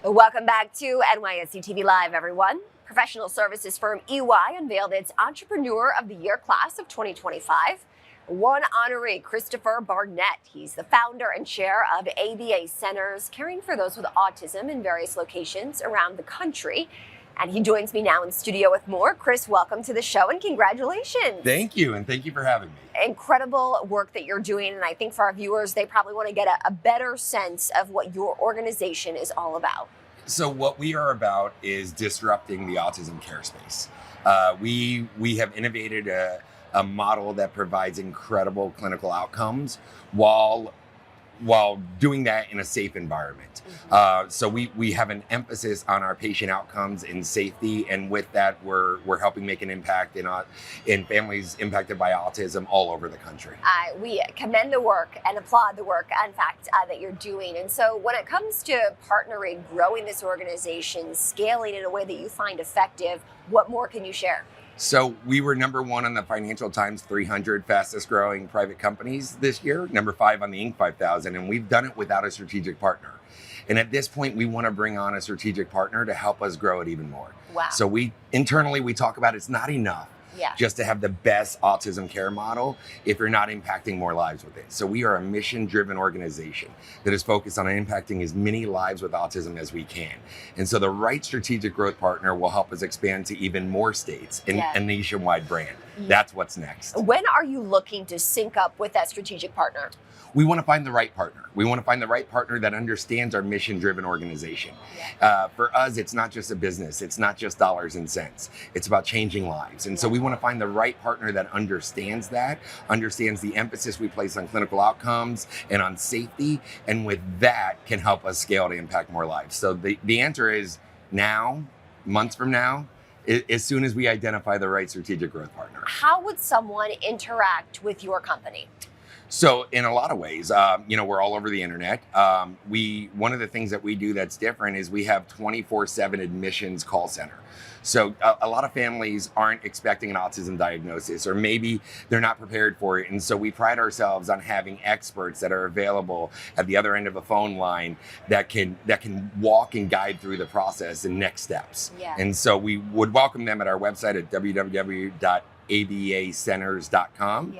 Welcome back to NYSE TV Live, everyone. Professional services firm EY unveiled its Entrepreneur of the Year class of 2025. One honoree, Christopher Barnett. He's the founder and chair of ABA Centers, caring for those with autism in various locations around the country. And he joins me now in studio with more. Chris, welcome to the show and congratulations. Thank you, and thank you for having me. Incredible work that you're doing, and I think for our viewers, they probably want to get a better sense of what your organization is all about. So what we are about is disrupting the autism care space. We have innovated a model that provides incredible clinical outcomes while doing that in a safe environment. So we have an emphasis on our patient outcomes and safety, and with that, we're helping make an impact in families impacted by autism all over the country. We commend the work and applaud the work, in fact, that you're doing. And so when it comes to partnering, growing this organization, scaling in a way that you find effective, what more can you share? So we were #1 on the Financial Times 300 fastest growing private companies this year, #5 on the Inc. 5000, and we've done it without a strategic partner. And at this point, we want to bring on a strategic partner to help us grow it even more. Wow. So internally we talk about it's not enough just to have the best autism care model if you're not impacting more lives with it. So we are a mission-driven organization that is focused on impacting as many lives with autism as we can. And so the right strategic growth partner will help us expand to even more states and a nationwide brand. That's what's next. When are you looking to sync up with that strategic partner? We want to find the right partner. We want to find the right partner that understands our mission-driven organization. For us, it's not just a business. It's not just dollars and cents. It's about changing lives. And so we want to find the right partner that understands that, understands the emphasis we place on clinical outcomes and on safety, and with that can help us scale to impact more lives. So the answer is now, months from now, as soon as we identify the right strategic growth partner. How would someone interact with your company? So in a lot of ways, we're all over the internet. One of the things that we do that's different is we have 24/7 admissions call center. So a lot of families aren't expecting an autism diagnosis, or maybe they're not prepared for it. And so we pride ourselves on having experts that are available at the other end of a phone line that can walk and guide through the process and next steps. And so we would welcome them at our website at www.abacenters.com.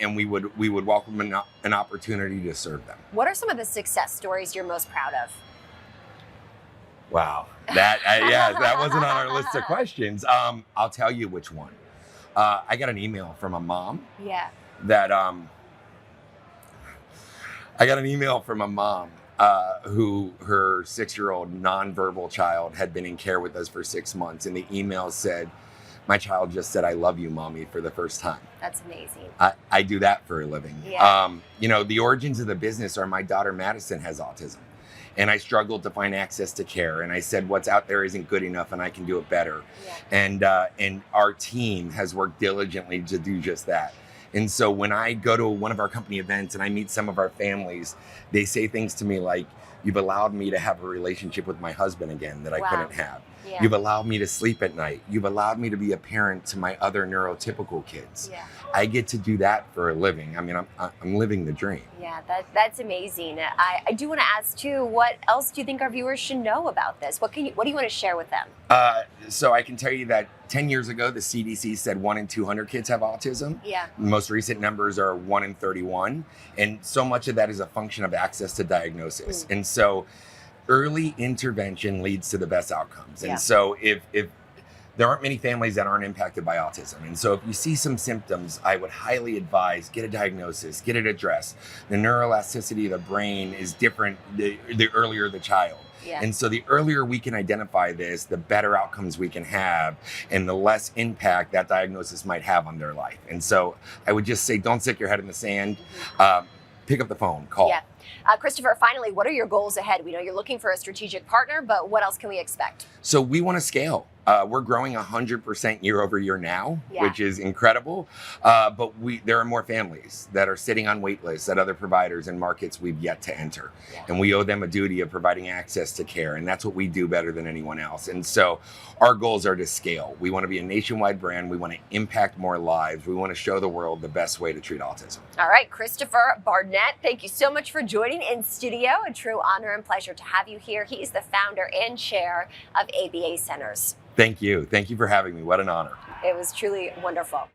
And we would welcome an opportunity to serve them. What are some of the success stories you're most proud of? Wow, that wasn't on our list of questions. I'll tell you which one. I got an email from a mom. Who her 6-year-old nonverbal child had been in care with us for 6 months, and the email said, "My child just said, 'I love you, Mommy,' for the first time." That's amazing. I do that for a living. The origins of the business are my daughter Madison has autism, and I struggled to find access to care. And I said, what's out there isn't good enough, and I can do it better. And our team has worked diligently to do just that. And so when I go to one of our company events and I meet some of our families, they say things to me like, "You've allowed me to have a relationship with my husband again that I couldn't have. You've allowed me to sleep at night. You've allowed me to be a parent to my other neurotypical kids. I get to do that for a living. I mean, I'm living the dream." Yeah, that's amazing. I do want to ask too, what else do you think our viewers should know about this? What do you want to share with them? So I can tell you that 10 years ago, the CDC said 1 in 200 kids have autism. The most recent numbers are 1 in 31. And so much of that is a function of access to diagnosis. And so early intervention leads to the best outcomes. And so if there aren't many families that aren't impacted by autism. And so if you see some symptoms, I would highly advise get a diagnosis, get it addressed. The neuroelasticity of the brain is different the earlier the child. And so the earlier we can identify this, the better outcomes we can have, and the less impact that diagnosis might have on their life. And so I would just say, don't stick your head in the sand. Pick up the phone, call. Christopher, finally, what are your goals ahead? We know you're looking for a strategic partner, but what else can we expect? So we want to scale. We're growing 100% year over year now, which is incredible. But there are more families that are sitting on wait lists at other providers and markets we've yet to enter. And we owe them a duty of providing access to care. And that's what we do better than anyone else. And so our goals are to scale. We want to be a nationwide brand. We want to impact more lives. We want to show the world the best way to treat autism. All right, Christopher Barnett, thank you so much for joining joining in studio. A true honor and pleasure to have you here. He's the founder and chair of ABA Centers. Thank you. Thank you for having me. What an honor. It was truly wonderful.